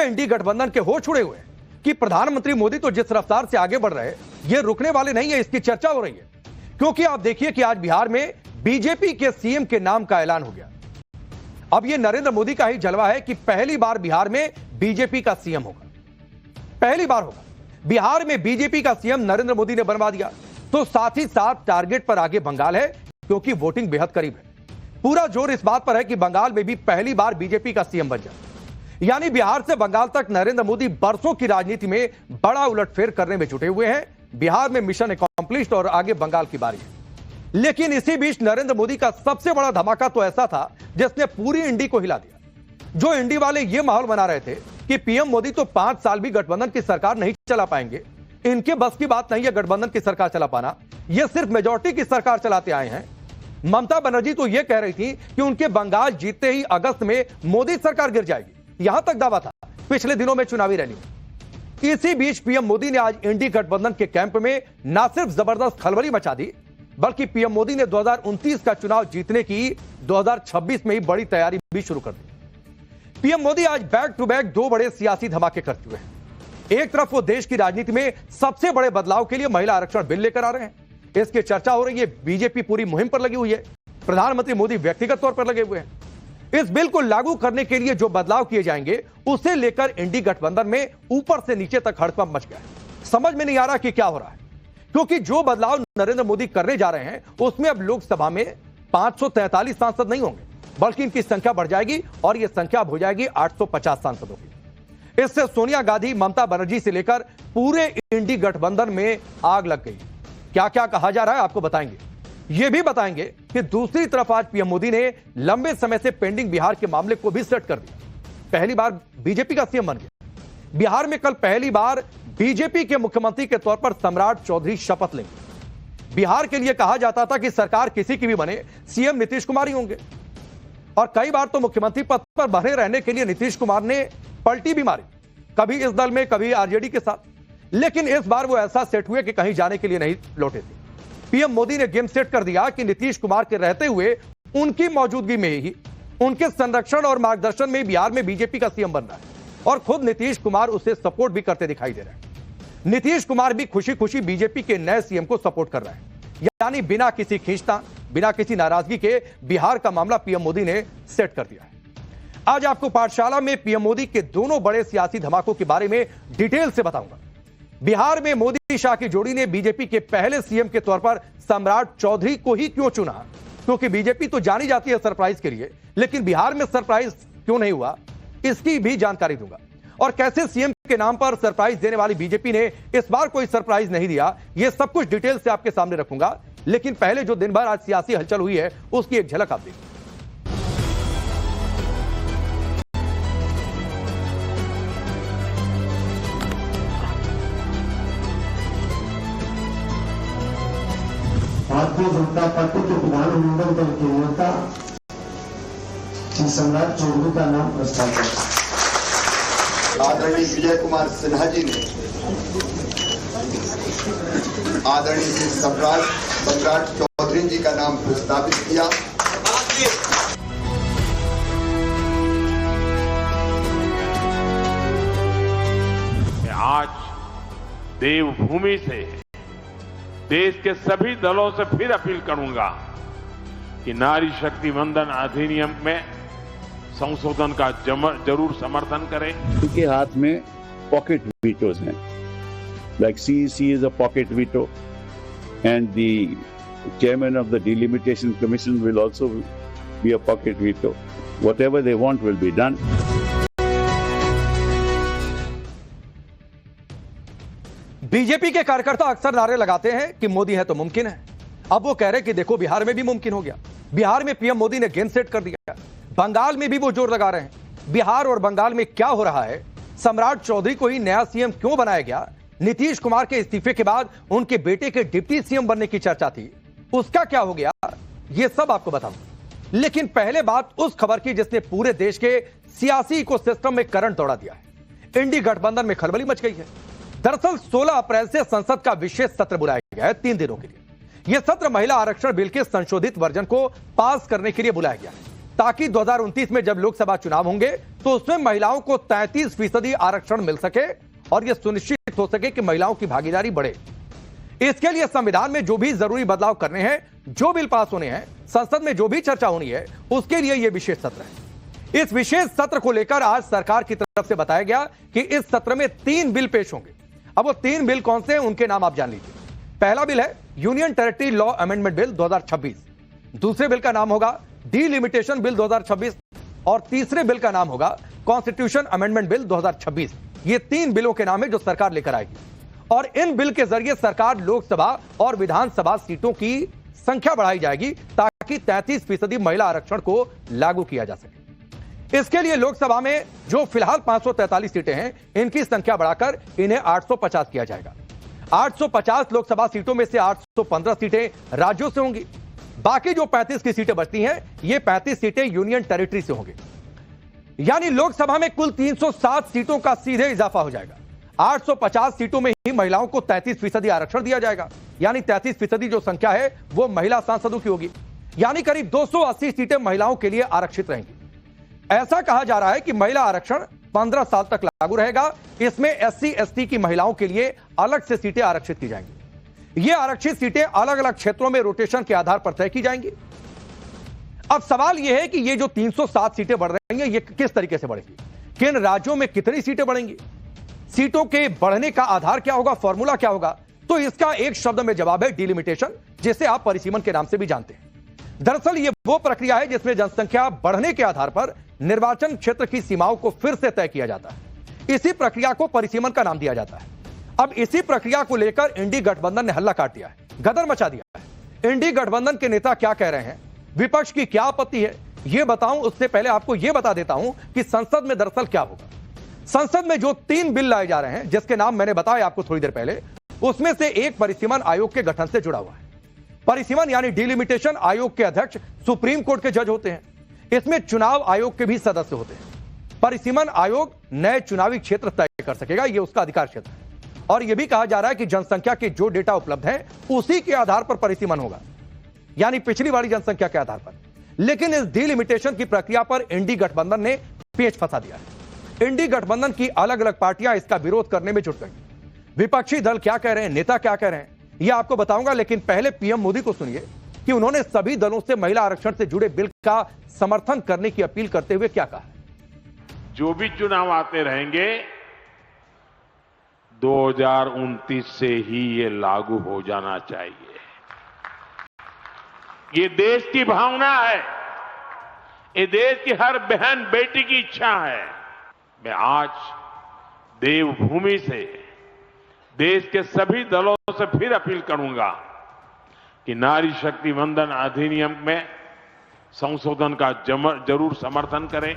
इंडी गठबंधन के होश उड़े हुए कि प्रधानमंत्री मोदी तो जिस रफ्तार से आगे बढ़ रहे हैं ये रुकने वाले नहीं है, इसकी चर्चा हो रही है। क्योंकि आप देखिए कि आज बिहार में बीजेपी के सीएम के नाम का ऐलान हो गया। अब ये नरेंद्र मोदी का ही जलवा है कि पहली बार बिहार में बीजेपी का सीएम होगा, पहली बार होगा बिहार में बीजेपी का सीएम नरेंद्र मोदी ने बनवा दिया। तो साथ ही साथ टारगेट पर आगे बंगाल है, क्योंकि वोटिंग बेहद करीब है। पूरा जोर इस बात पर है कि बंगाल में भी पहली बार बीजेपी का सीएम बन जाए। यानी बिहार से बंगाल तक नरेंद्र मोदी बरसों की राजनीति में बड़ा उलटफेर करने में जुटे हुए हैं। बिहार में मिशन अकॉम्प्लिश्ड और आगे बंगाल की बारी है। लेकिन इसी बीच नरेंद्र मोदी का सबसे बड़ा धमाका तो ऐसा था जिसने पूरी इंडी को हिला दिया। जो इंडी वाले ये माहौल बना रहे थे कि पीएम मोदी तो 5 साल भी गठबंधन की सरकार नहीं चला पाएंगे, इनके बस की बात नहीं है गठबंधन की सरकार चला पाना, ये सिर्फ मेजॉरिटी की सरकार चलाते आए हैं। ममता बनर्जी तो यह कह रही थी कि उनके बंगाल जीतते ही अगस्त में मोदी सरकार गिर जाएगी, यहां तक दावा था पिछले दिनों में चुनावी रैली में। इसी बीच पीएम मोदी ने आज इंडी गठबंधन के कैंप में न सिर्फ जबरदस्त खलबली मचा दी, बल्कि पीएम मोदी ने 2029 का चुनाव जीतने की 2026 में ही बड़ी तैयारी भी शुरू कर दी। पीएम मोदी आज बैक टू बैक 2 बड़े सियासी धमाके कर चुके हैं। एक तरफ वो देश की राजनीति में सबसे बड़े बदलाव के लिए महिला आरक्षण बिल लेकर आ रहे हैं, इसकी चर्चा हो रही है। बीजेपी पूरी मुहिम पर लगी हुई है, प्रधानमंत्री मोदी व्यक्तिगत तौर पर लगे हुए हैं। इस बिल को लागू करने के लिए जो बदलाव किए जाएंगे उसे लेकर इंडी गठबंधन में ऊपर से नीचे तक हड़कंप मच गया है। समझ में नहीं आ रहा कि क्या हो रहा है, क्योंकि जो बदलाव नरेंद्र मोदी करने जा रहे हैं उसमें अब लोकसभा में 543 सांसद नहीं होंगे, बल्कि इनकी संख्या बढ़ जाएगी और यह संख्या हो जाएगी 850 सांसदों की। इससे सोनिया गांधी, ममता बनर्जी से लेकर पूरे इंडी गठबंधन में आग लग गई। क्या क्या कहा जा रहा है आपको बताएंगे। यह भी बताएंगे कि दूसरी तरफ आज पीएम मोदी ने लंबे समय से पेंडिंग बिहार के मामले को भी सेट कर दिया। पहली बार बीजेपी का सीएम बन गया। बिहार में कल पहली बार बीजेपी के मुख्यमंत्री के तौर पर सम्राट चौधरी शपथ लेंगे। बिहार के लिए कहा जाता था कि सरकार किसी की भी बने, सीएम नीतीश कुमार ही होंगे। और कई बार तो मुख्यमंत्री पद पर बने रहने के लिए नीतीश कुमार ने पलटी भी मारी, कभी इस दल में कभी आरजेडी के साथ। लेकिन इस बार वो ऐसा सेट हुए कि कहीं जाने के लिए नहीं लौटे थे। पीएम मोदी ने गेम सेट कर दिया कि नीतीश कुमार के रहते हुए उनकी मौजूदगी में ही, उनके संरक्षण और मार्गदर्शन में बिहार में बीजेपी का सीएम बन रहा है। और खुद नीतीश कुमार उसे सपोर्ट भी करते दिखाई दे रहे हैं। नीतीश कुमार भी खुशी खुशी बीजेपी के नए सीएम को सपोर्ट कर रहे हैं। यानी बिना किसी खींचतान, बिना किसी नाराजगी के बिहार का मामला पीएम मोदी ने सेट कर दिया है। आज आपको पाठशाला में पीएम मोदी के दोनों बड़े सियासी धमाकों के बारे में डिटेल से बताऊंगा। बिहार में मोदी शाह की जोड़ी ने बीजेपी के पहले सीएम के तौर पर सम्राट चौधरी को ही क्यों चुना, क्योंकि बीजेपी तो जानी जाती है सरप्राइज के लिए, लेकिन बिहार में सरप्राइज क्यों नहीं हुआ, इसकी भी जानकारी दूंगा। और कैसे सीएम के नाम पर सरप्राइज देने वाली बीजेपी ने इस बार कोई सरप्राइज नहीं दिया, यह सब कुछ डिटेल से आपके सामने रखूंगा। लेकिन पहले जो दिन भर आज सियासी हलचल हुई है उसकी एक झलक आप देखिए। भारतीय जनता पार्टी के विधानमंडल दल के नेता श्री सम्राट चौधरी का नाम प्रस्ताव है। आदरणीय विजय कुमार सिन्हा जी ने आदरणीय श्री सम्राट चौधरी जी का नाम प्रस्तावित किया। आज देवभूमि से देश के सभी दलों से फिर अपील करूंगा कि नारी शक्ति वंदन अधिनियम में संशोधन का जरूर समर्थन करें। उनके हाथ में पॉकेट वीटोज हैं, like CEC is a pocket veto, and the chairman of the delimitation commission will also be a pocket veto. Whatever they want will be done. BJP के कार्यकर्ता अक्सर नारे लगाते हैं कि मोदी है तो मुमकिन है। अब वो कह रहे हैं कि देखो बिहार में भी मुमकिन हो गया। बिहार में पीएम मोदी ने गेम सेट कर दिया। बंगाल में भी वो जोर लगा रहे हैं। बिहार और बंगाल में क्या हो रहा है, सम्राट चौधरी को ही नया सीएम क्यों बनाया गया, नीतीश कुमार के इस्तीफे के बाद उनके बेटे के डिप्टी सीएम बनने की चर्चा थी, उसका क्या हो गया, ये सब आपको बताऊंगा। लेकिन पहले बात उस खबर की जिसने पूरे देश के सियासी इकोसिस्टम में करंट दौड़ा दिया है। इंडी गठबंधन में खलबली मच गई है। दरअसल 16 अप्रैल से संसद का विशेष सत्र बुलाया गया है 3 दिनों के लिए। यह सत्र महिला आरक्षण बिल के संशोधित वर्जन को पास करने के लिए बुलाया गया है। ताकि 2029 में जब लोकसभा चुनाव होंगे तो उसमें महिलाओं को 33% आरक्षण मिल सके और यह सुनिश्चित हो सके कि महिलाओं की भागीदारी बढ़े। इसके लिए संविधान में जो भी जरूरी बदलाव करने हैं, जो बिल पास होने हैं, संसद में जो भी चर्चा होनी है, उसके लिए यह विशेष सत्र है। इस विशेष सत्र को लेकर आज सरकार की तरफ से बताया गया कि इस सत्र में 3 बिल पेश होंगे। अब वो 3 बिल कौन से हैं, उनके नाम आप जान लीजिए। पहला बिल है union territory law amendment bill 2026, दूसरे बिल का नाम होगा डिलिमिटेशन बिल 2026 और तीसरे बिल का नाम होगा कॉन्स्टिट्यूशन अमेंडमेंट बिल 2026। ये 3 बिलों के नाम है जो सरकार लेकर आएगी और इन बिल के जरिए सरकार लोकसभा और विधानसभा सीटों की संख्या बढ़ाई जाएगी ताकि 33% महिला आरक्षण को लागू किया जा सके। इसके लिए लोकसभा में जो फिलहाल 543 सीटें हैं, इनकी संख्या बढ़ाकर इन्हें 850 किया जाएगा। 850 लोकसभा सीटों में से 815 सीटें राज्यों से होंगी। बाकी जो 35 की सीटें बचती हैं, ये 35 सीटें यूनियन टेरिटरी से होंगी। यानी लोकसभा में कुल 307 सीटों का सीधे इजाफा हो जाएगा। 850 सीटों में ही महिलाओं को 33% आरक्षण दिया जाएगा। यानी 33% जो संख्या है वो महिला सांसदों की होगी। यानी करीब 280 सीटें महिलाओं के लिए आरक्षित रहेंगी। ऐसा कहा जा रहा है कि महिला आरक्षण 15 साल तक लागू रहेगा। इसमें SC ST की महिलाओं के लिए अलग से सीटें आरक्षित की जाएंगी। ये आरक्षित सीटें अलग अलग क्षेत्रों में रोटेशन के आधार पर तय की जाएंगी। अब सवाल यह है कि ये जो 307 सीटें बढ़ रही हैं, ये किस तरीके से बढ़ेंगी, किन राज्यों में कितनी सीटें बढ़ेंगी, सीटों के बढ़ने का आधार क्या होगा, फॉर्मूला क्या होगा? तो इसका एक शब्द में जवाब है डिलिमिटेशन, जिसे आप परिसीमन के नाम से भी जानते हैं। दरअसल ये वो प्रक्रिया है जिसमें जनसंख्या बढ़ने के आधार पर निर्वाचन क्षेत्र की सीमाओं को फिर से तय किया जाता है। इसी प्रक्रिया को परिसीमन का नाम दिया जाता है। अब इसी प्रक्रिया को लेकर इंडी गठबंधन ने हल्ला काट दिया है, गदर मचा दिया है। इंडी गठबंधन के नेता क्या कह रहे हैं, विपक्ष की क्या आपत्ति है, यह बताऊं उससे पहले आपको यह बता देता हूं कि संसद में दरअसल क्या होगा। संसद में जो 3 बिल लाए जा रहे हैं, जिसके नाम मैंने बताया आपको थोड़ी देर पहले, उसमें से एक परिसीमन आयोग के गठन से जुड़ा हुआ है। परिसीमन यानी डिलिमिटेशन आयोग के अध्यक्ष सुप्रीम कोर्ट के जज होते हैं। इसमें चुनाव आयोग के भी सदस्य होते हैं। परिसीमन आयोग नए चुनावी क्षेत्र तय कर सकेगा, यह उसका अधिकार क्षेत्र है। और यह भी कहा जा रहा है कि जनसंख्या के जो डेटा उपलब्ध है उसी के आधार पर परिसीमन होगा, यानी पिछली वाली जनसंख्या के आधार पर। लेकिन इस डिलिमिटेशन की प्रक्रिया पर इंडी गठबंधन ने पेच फंसा दिया है। इंडी गठबंधन की अलग अलग पार्टियां इसका विरोध करने में जुट गई। विपक्षी दल क्या कह रहे हैं, नेता क्या कह रहे हैं, यह आपको बताऊंगा। लेकिन पहले पीएम मोदी को सुनिए कि उन्होंने सभी दलों से महिला आरक्षण से जुड़े बिल का समर्थन करने की अपील करते हुए क्या कहा है। जो भी चुनाव आते रहेंगे 2029 से ही ये लागू हो जाना चाहिए। ये देश की भावना है, ये देश की हर बहन बेटी की इच्छा है। मैं आज देवभूमि से देश के सभी दलों से फिर अपील करूंगा कि नारी शक्ति वंदन अधिनियम में संशोधन का जरूर समर्थन करें।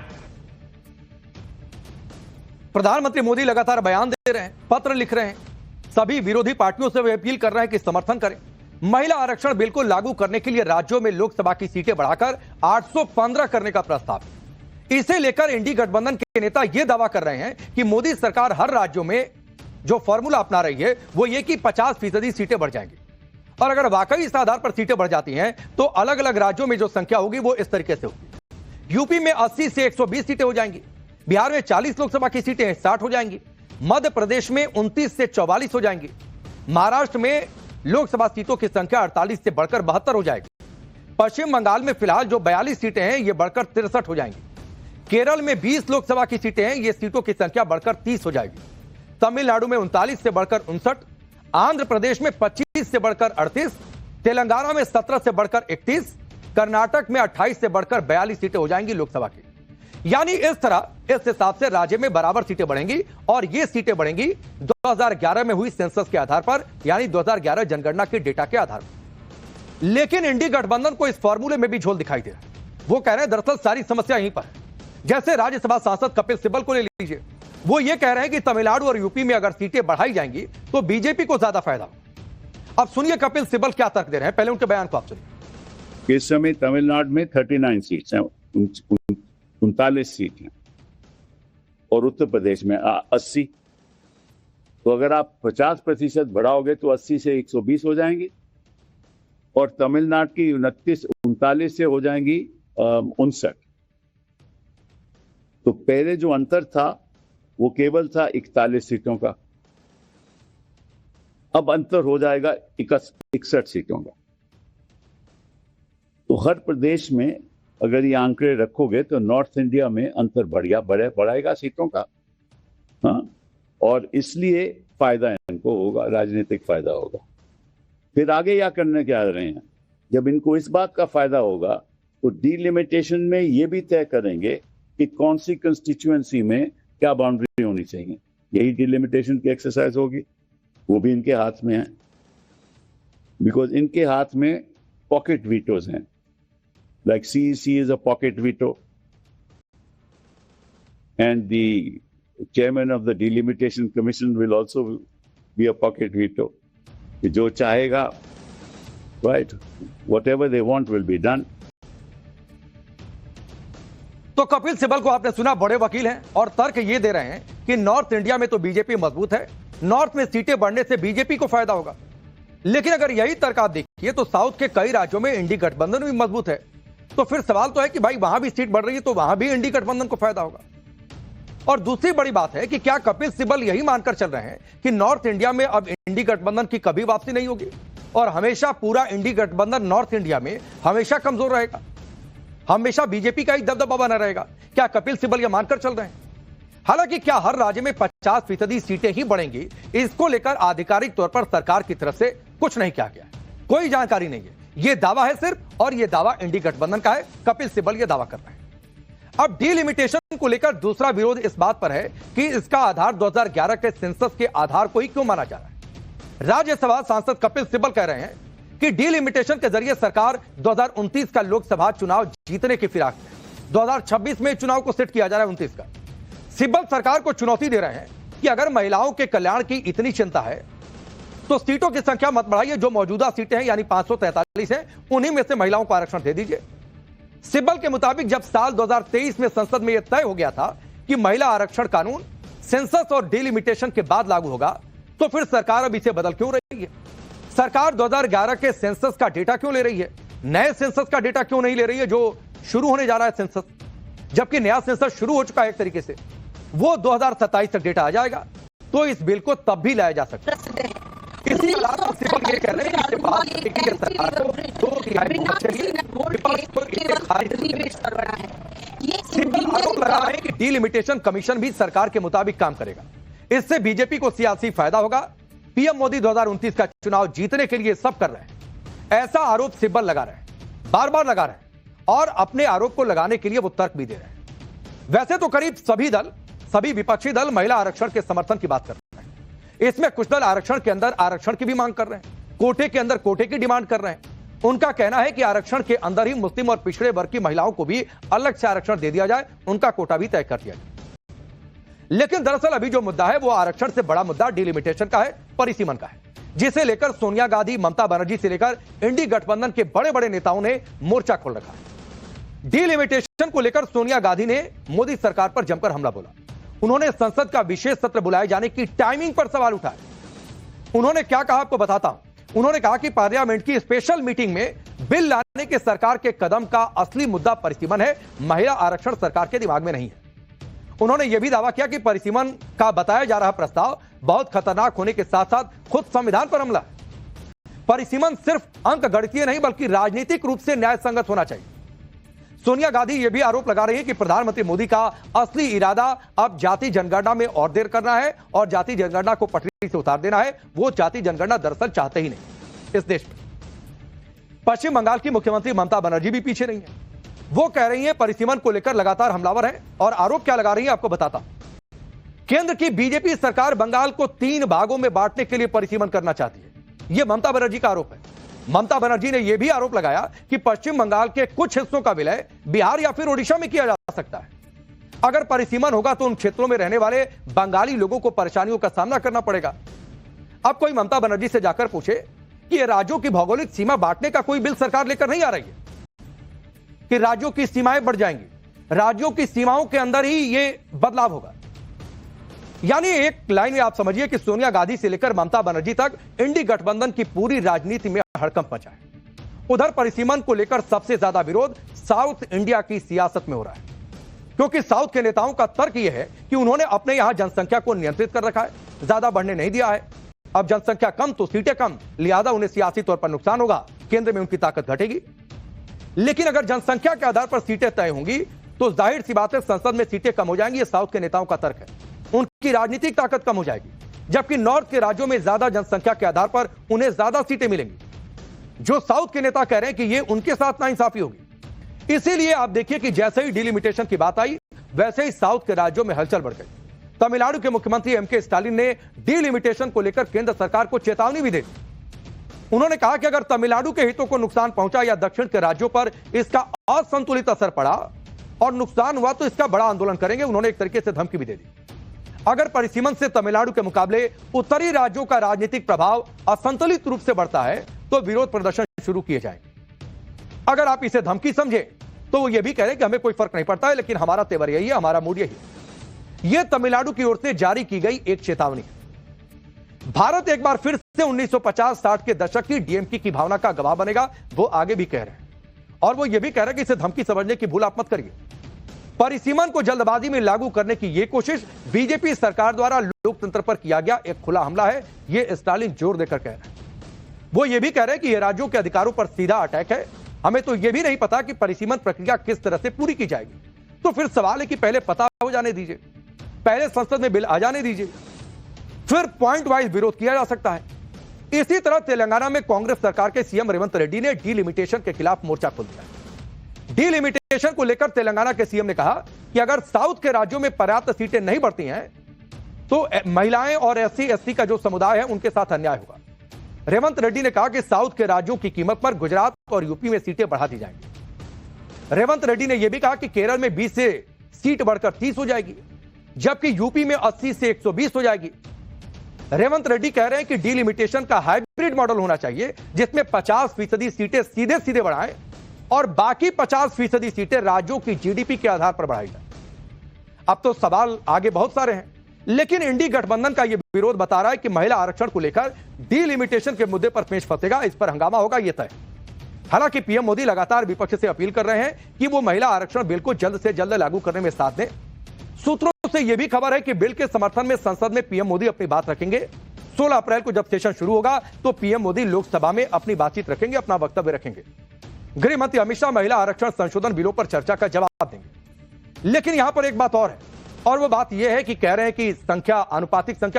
प्रधानमंत्री मोदी लगातार बयान दे रहे हैं, पत्र लिख रहे हैं, सभी विरोधी पार्टियों से वे अपील कर रहे हैं कि समर्थन करें। महिला आरक्षण बिल को लागू करने के लिए राज्यों में लोकसभा की सीटें बढ़ाकर 815 करने का प्रस्ताव। इसे लेकर इंडी गठबंधन के नेता यह दावा कर रहे हैं कि मोदी सरकार हर राज्यों में जो फॉर्मूला अपना रही है वो ये कि 50% सीटें बढ़ जाएंगी। और अगर वाकई इस आधार पर सीटें बढ़ जाती हैं तो अलग अलग राज्यों में जो संख्या होगी वो इस तरीके से होगी। यूपी में 80 से 120 सीटें हो जाएंगी, बिहार में 40 लोकसभा की सीटें 60 हो जाएंगी, मध्य प्रदेश में 29 से 44 हो जाएंगी, महाराष्ट्र में लोकसभा सीटों की संख्या 48 से बढ़कर 72 हो जाएगी, पश्चिम बंगाल में फिलहाल जो 42 सीटें हैं ये बढ़कर 63 हो जाएंगी, केरल में 20 लोकसभा की सीटें हैं, ये सीटों की संख्या बढ़कर 30 हो जाएगी, तमिलनाडु में 39 से बढ़कर 59, आंध्र प्रदेश में 25 से बढ़कर 38, तेलंगाना में 17 से बढ़कर 31, कर्नाटक में 28 से बढ़कर 42 सीटें हो जाएंगी लोकसभा की। यानी इस तरह इस हिसाब से राज्य में बराबर सीटें बढ़ेंगी और ये सीटें बढ़ेंगी 2011 में हुई सेंसस के आधार पर, यानी 2011 जनगणना के डेटा के आधार पर। लेकिन इंडी गठबंधन को इस फॉर्मूले में भी झोल दिखाई दे रहा है। वो कह रहे हैं दरअसल सारी समस्या यहीं पर है। जैसे राज्यसभा सांसद कपिल सिब्बल को ले लीजिए, वो ये कह रहे हैं कि तमिलनाडु और यूपी में अगर सीटें बढ़ाई जाएंगी तो बीजेपी को ज्यादा फायदा होगा। अब सुनिए कपिल सिब्बल क्या तर्क दे रहे हैं, पहले उनके बयान को आप सुनिए। इस समय तमिलनाडु में 39 सीट्स हैं, 39 सीट हैं और उत्तर प्रदेश में 80। तो अगर आप 50% बढ़ाओगे तो 80 से 120 हो जाएंगी और तमिलनाडु की 39 से हो जाएंगी 59। तो पहले जो अंतर था वो केवल था 41 सीटों का, अब अंतर हो जाएगा 61 सीटों का। तो हर प्रदेश में अगर ये आंकड़े रखोगे तो नॉर्थ इंडिया में अंतर बढ़ाएगा सीटों का। हाँ, और इसलिए फायदा इनको होगा, राजनीतिक फायदा होगा। फिर आगे क्या करने क्या रहे हैं, जब इनको इस बात का फायदा होगा तो डीलिमिटेशन में ये भी तय करेंगे कि कौन सी कंस्टिट्यूएंसी में क्या बाउंड्री होनी चाहिए। यही डीलिमिटेशन की एक्सरसाइज होगी, वो भी इनके हाथ में है, बिकॉज इनके हाथ में पॉकेट वीटोज हैं। Like CEC is a pocket veto and the chairman of the delimitation commission will also be a pocket veto. जो चाहेगा, right, whatever they want will be done. तो कपिल सिब्बल को आपने सुना, बड़े वकील हैं और तर्क ये दे रहे हैं कि नॉर्थ इंडिया में तो बीजेपी मजबूत है, नॉर्थ में सीटें बढ़ने से बीजेपी को फायदा होगा। लेकिन अगर यही तर्क आप देखिए तो साउथ के कई राज्यों में इंडी गठबंधन भी मजबूत है। तो फिर सवाल तो है कि भाई वहां भी सीट बढ़ रही है तो वहां भी इंडी गठबंधन को फायदा होगा। और दूसरी बड़ी बात है कि क्या कपिल सिब्बल यही मानकर चल रहे हैं कि नॉर्थ इंडिया में अब इंडी गठबंधन की कभी वापसी नहीं होगी और हमेशा पूरा इंडी गठबंधन नॉर्थ इंडिया में हमेशा कमजोर रहेगा, हमेशा बीजेपी का ही दबदबा बना रहेगा? क्या कपिल सिब्बल यह मानकर चल रहे हैं? हालांकि क्या हर राज्य में 50% सीटें ही बढ़ेंगी, इसको लेकर आधिकारिक तौर पर सरकार की तरफ से कुछ नहीं किया गया, कोई जानकारी नहीं है। यह दावा है सिर्फ, और यह दावा इंडी गठबंधन का है। कपिल सिब्बल यह दावा कर रहे हैं। अब डीलिमिटेशन को लेकर दूसरा विरोध इस बात पर है कि इसका आधार 2011 के सेंसस के आधार को ही क्यों माना जा रहा है। राज्यसभा सांसद कपिल सिब्बल कह रहे हैं कि डीलिमिटेशन के जरिए सरकार 2029 का लोकसभा चुनाव जीतने की फिराक में 2026 में चुनाव को सेट किया जा रहा है 29 का। सिब्बल सरकार को चुनौती दे रहे हैं कि अगर महिलाओं के कल्याण की इतनी चिंता है तो सीटों की संख्या मत बढ़ाइए, जो मौजूदा सीटें हैं यानी 543 हैं, उन्हीं में से महिलाओं को आरक्षण दे दीजिए। सिब्बल के मुताबिक जब साल 2023 में संसद में यह तय हो गया था कि महिला आरक्षण कानून सेंसस और डीलिमिटेशन के बाद लागू होगा, तो फिर सरकार अब इसे बदल क्यों रही है? सरकार 2011 के सेंसस का डेटा क्यों ले रही है, नए सेंसस का डेटा क्यों नहीं ले रही है जो शुरू होने जा रहा है सेंसस, जबकि नया सेंसस शुरू हो चुका है एक तरीके से, वो 2027 तक डेटा आ जाएगा, तो इस बिल को तब भी लाया जा सकता है। इसके अलावा सिब्बल ये कह रहे हैं कि बात सरकार को 2 तिहाई बहुमत चाहिए, विपक्ष को इसे खारिज करना है। सिब्बल आरोप लगा रहे हैं कि डीलिमिटेशन कमीशन भी सरकार के मुताबिक काम करेगा, इससे बीजेपी को सियासी फायदा होगा। पीएम मोदी 2029 का चुनाव जीतने के लिए सब कर रहे हैं, ऐसा आरोप सिब्बल लगा रहे हैं, बार बार लगा रहे हैं, और अपने आरोप को लगाने के लिए वो तर्क भी दे रहे हैं। वैसे तो करीब सभी विपक्षी दल महिला आरक्षण के समर्थन की बात कर रहे हैं। इसमें कुछ दल आरक्षण के अंदर आरक्षण की भी मांग कर रहे हैं, कोटे के अंदर कोटे की डिमांड कर रहे हैं। उनका कहना है कि आरक्षण के अंदर ही मुस्लिम और पिछड़े वर्ग की महिलाओं को भी अलग से आरक्षण दे दिया जाए, उनका कोटा भी तय कर दिया जाए। लेकिन दरअसल अभी जो मुद्दा है वो आरक्षण से बड़ा मुद्दा डीलिमिटेशन का है, परिसीमन का है, जिसे लेकर सोनिया गांधी, ममता बनर्जी से लेकर इंडी गठबंधन के बड़े बड़े नेताओं ने मोर्चा खोल रखा है। डीलिमिटेशन को लेकर सोनिया गांधी ने मोदी सरकार पर जमकर हमला बोला। उन्होंने संसद का विशेष सत्र बुलाए जाने की टाइमिंग पर सवाल उठाए। उन्होंने क्या कहा आपको बताता हूं। उन्होंने कहा कि पार्लियामेंट की स्पेशल मीटिंग में बिल लाने के सरकार के कदम का असली मुद्दा परिसीमन है, महिला आरक्षण सरकार के दिमाग में नहीं है। उन्होंने यह भी दावा किया कि परिसीमन का बताया जा रहा प्रस्ताव बहुत खतरनाक होने के साथ साथ खुद संविधान पर हमला है। परिसीमन सिर्फ अंक गणितीय नहीं बल्कि राजनीतिक रूप से न्याय संगत होना चाहिए। सोनिया गांधी यह भी आरोप लगा रही है कि प्रधानमंत्री मोदी का असली इरादा अब जाति जनगणना में और देर करना है और जाति जनगणना को पटरी से उतार देना है। वो जाति जनगणना दरअसल चाहते ही नहीं इस देश में। पश्चिम बंगाल की मुख्यमंत्री ममता बनर्जी भी पीछे नहीं है। वो कह रही है परिसीमन को लेकर लगातार हमलावर है, और आरोप क्या लगा रही है आपको बताता हूं। केंद्र की बीजेपी सरकार बंगाल को 3 भागों में बांटने के लिए परिसीमन करना चाहती है, यह ममता बनर्जी का आरोप है। ममता बनर्जी ने यह भी आरोप लगाया कि पश्चिम बंगाल के कुछ हिस्सों का विलय बिहार या फिर ओडिशा में किया जा सकता है। अगर परिसीमन होगा तो उन क्षेत्रों में रहने वाले बंगाली लोगों को परेशानियों का सामना करना पड़ेगा। अब कोई ममता बनर्जी से जाकर पूछे कि राज्यों की भौगोलिक सीमा बांटने का कोई बिल सरकार लेकर नहीं आ रही है कि राज्यों की सीमाएं बढ़ जाएंगी, राज्यों की सीमाओं के अंदर ही यह बदलाव होगा। यानी एक लाइन में आप समझिए कि सोनिया गांधी से लेकर ममता बनर्जी तक इंडी गठबंधन की पूरी राजनीति में हड़कंप मचा है। उधर परिसीमन को लेकर सबसे ज्यादा विरोध साउथ इंडिया की सियासत में हो रहा है। क्योंकि साउथ के नेताओं का तर्क यह है कि उन्होंने अपने यहां जनसंख्या को नियंत्रित कर रखा है, ज्यादा बढ़ने नहीं दिया है। अब जनसंख्या कम तो सीटें कम, लिहाजा उन्हें सियासी तौर पर नुकसान होगा, केंद्र में उनकी ताकत घटेगी। लेकिन अगर जनसंख्या के आधार पर सीटें तय होंगी तो जाहिर सी बात है संसद में सीटें कम हो जाएंगी। ये साउथ के नेताओं का तर्क है, उनकी राजनीतिक ताकत कम हो जाएगी, जबकि नॉर्थ के राज्यों में ज्यादा जनसंख्या के आधार पर उन्हें ज्यादा सीटें मिलेंगी। जो साउथ के नेता कह रहे हैं कि ये उनके साथ नाइंसाफी होगी। इसीलिए आप देखिए कि जैसे ही डिलिमिटेशन की बात आई वैसे ही साउथ के राज्यों में हलचल बढ़ गई। तमिलनाडु के मुख्यमंत्री एमके स्टालिन ने डिलिमिटेशन को लेकर केंद्र सरकार को चेतावनी भी दे दी। उन्होंने कहा कि अगर तमिलनाडु के हितों को नुकसान पहुंचा या दक्षिण के राज्यों पर इसका असंतुलित असर पड़ा और नुकसान हुआ तो इसका बड़ा आंदोलन करेंगे। उन्होंने एक तरीके से धमकी भी दे दी। अगर परिसीमन से तमिलनाडु के मुकाबले उत्तरी राज्यों का राजनीतिक प्रभाव असंतुलित रूप से बढ़ता है तो विरोध प्रदर्शन शुरू किए जाएंगे। अगर आप इसे धमकी समझे तो वो ये भी कह रहे हैं कि हमें कोई फर्क नहीं पड़ता है, लेकिन हमारा तेवर यही है, हमारा मूड यही है। यह तमिलनाडु की ओर से जारी की गई एक चेतावनी है। भारत एक बार फिर से 1950-60 के दशक की डीएमके की भावना का गवाह बनेगा, वो आगे भी कह रहे हैं। और वो ये भी कह रहे हैं कि इसे धमकी समझने की भूल आप मत करिए। परिसीमन को जल्दबाजी में लागू करने की यह कोशिश बीजेपी सरकार द्वारा लोकतंत्र पर किया गया एक खुला हमला है, यह स्टालिन जोर देकर कह रहे हैं। वो ये भी कह रहे हैं कि यह राज्यों के अधिकारों पर सीधा अटैक है। हमें तो यह भी नहीं पता कि परिसीमन प्रक्रिया किस तरह से पूरी की जाएगी। तो फिर सवाल है कि पहले पता हो जाने दीजिए, पहले संसद में बिल आ जाने दीजिए, फिर पॉइंट वाइज विरोध किया जा सकता है। इसी तरह तेलंगाना में कांग्रेस सरकार के सीएम रेवंत रेड्डी ने डीलिमिटेशन के खिलाफ मोर्चा खोल दिया। डीलिमिटेशन को लेकर तेलंगाना के सीएम ने कहा कि अगर साउथ के राज्यों में पर्याप्त सीटें नहीं बढ़ती हैं तो महिलाएं और SC/ST का जो समुदाय है उनके साथ अन्याय होगा। रेवंत रेड्डी ने कहा कि साउथ के राज्यों की कीमत पर गुजरात और यूपी में सीटें बढ़ा दी जाएंगी। रेवंत रेड्डी ने यह भी कहा कि केरल में 20 से सीट बढ़कर 30 हो जाएगी, जबकि यूपी में 80 से 120 हो जाएगी। रेवंत रेड्डी कह रहे हैं कि डीलिमिटेशन का हाइब्रिड मॉडल होना चाहिए, जिसमें 50% सीटें सीधे सीधे बढ़ाएं और बाकी 50% सीटें राज्यों की जीडीपी के आधार पर बढ़ाई जाए। अब तो सवाल आगे बहुत सारे हैं, लेकिन इंडी गठबंधन का यह विरोध बता रहा है कि महिला आरक्षण को लेकर डीलिमिटेशन के मुद्दे पर पेच फंसेगा, इस पर हंगामा होगा, यह तय। हालांकि पीएम मोदी लगातार विपक्ष से अपील कर रहे हैं कि वो महिला आरक्षण बिल को जल्द से जल्द लागू करने में साथ दें। सूत्रों से यह भी खबर है कि बिल के समर्थन में संसद में पीएम मोदी अपनी बात रखेंगे। 16 अप्रैल को जब सेशन शुरू होगा तो पीएम मोदी लोकसभा में अपनी बातचीत रखेंगे, अपना वक्तव्य रखेंगे। गृह मंत्री अमित शाह महिला आरक्षण संशोधन बिलों पर चर्चा का जवाब देंगे। लेकिन यहां पर एक बात और है, और वो बात यह है कि कह रहे हैं कि संख्या, आनुपातिक संख्या